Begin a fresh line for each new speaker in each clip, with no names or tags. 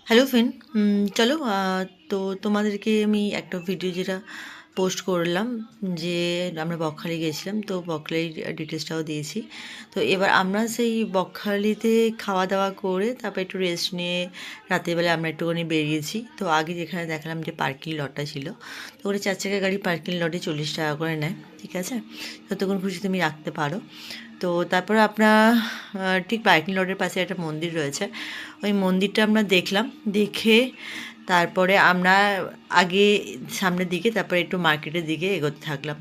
Hello friend, চলো তো তোমাদেরকে আমি একটা ভিডিও যেটা পোস্ট করলাম যে আমরা বকখালি গেছিলাম, তো বকখালির ডিটেলসটাও দিয়েছি। তো এবার আমরা সেই বকখালিতে খাওয়া দাওয়া করে তারপর একটু রেস্ট নিয়ে রাতেরবেলা আমরা একটুখানি বেরিয়েছি। তো আগে যেখানে দেখালাম যে পার্কিং লটটা ছিল, তো ওখানে 4 চাকা গাড়ি পার্কিং লটে 40 টাকা করে নেয়, ঠিক আছে? যতক্ষণ খুশি তুমি রাখতে পারো। তো তারপরে আপনার ঠিক পার্কিং লটের পাশে একটা মন্দির রয়েছে, ওই মন্দিরটা আমরা দেখলাম। দেখে তারপরে আমরা আগে সামনের দিকে, তারপরে একটু মার্কেটের দিকে এগোতে থাকলাম।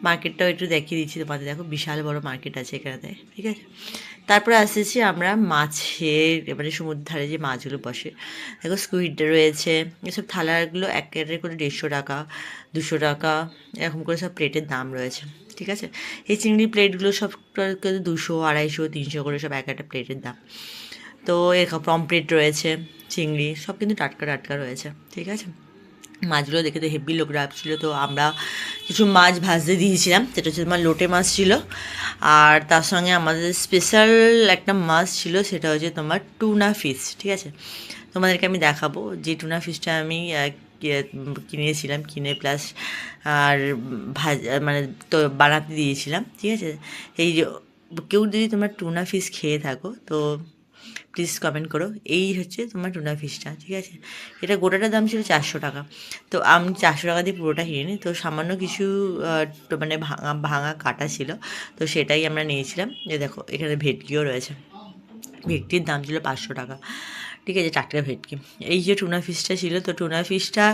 মার্কেটটাও একটু দেখিয়ে দিচ্ছি তোমাদের, দেখো বিশাল বড় মার্কেট আছে এখানে, ঠিক আছে? তারপরে আসতেছি আমরা মাছের, এবারে সমুদ্র ধারে যে মাছগুলো বসে, দেখো স্কুইড রয়েছে। এসব থালাগুলো এক প্লেটের করে 150 টাকা, 200 টাকা, এরকম করে সব প্লেটের দাম রয়েছে, ঠিক আছে? এই চিংড়ি প্লেটগুলো সব 200, 250, 300 করে সব এক একটা প্লেটের দাম। তো এরকম পমপ্লেট রয়েছে, চিংড়ি সব কিন্তু টাটকা টাটকা রয়েছে, ঠিক আছে? মাছগুলো দেখে তো হেভি লোক রাখছিল, তো আমরা কিছু মাছ ভাজতে দিয়েছিলাম। সেটা হচ্ছে তোমার লোটে মাছ ছিল, আর তার সঙ্গে আমাদের স্পেশাল একটা মাছ ছিল, সেটা হচ্ছে তোমার টুনা ফিশ, ঠিক আছে? তোমাদেরকে আমি দেখাবো যে টুনা ফিশটা আমি কিনেছিলাম, কিনে প্লাস আর মানে তো বানাতে দিয়েছিলাম, ঠিক আছে? এই যে কেউ যদি তোমরা টুনা ফিশ খেয়ে থাকো তো প্লিজ কমেন্ট করো। এই হচ্ছে তোমার টুনা ফিশটা, ঠিক আছে? এটা গোটাটার দাম ছিল 400 টাকা। তো আমি 400 টাকা দিয়ে পুরোটা কিনে নিই। তো সামান্য কিছু মানে ভাঙা ভাঙা কাটা ছিল, তো সেটাই আমরা নিয়েছিলাম। যে দেখো এখানে ভেটকিও রয়েছে, ভেটকির দাম ছিল 500 টাকা, ঠিক আছে? টাটকা ভেটকি। এই যে টুনা ফিশটা ছিল, তো টুনা ফিশটা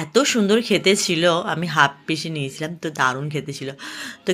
এত সুন্দর খেতে ছিল, আমি হাফ পিসে নিয়েছিলাম, তো দারুণ খেতে ছিল। তো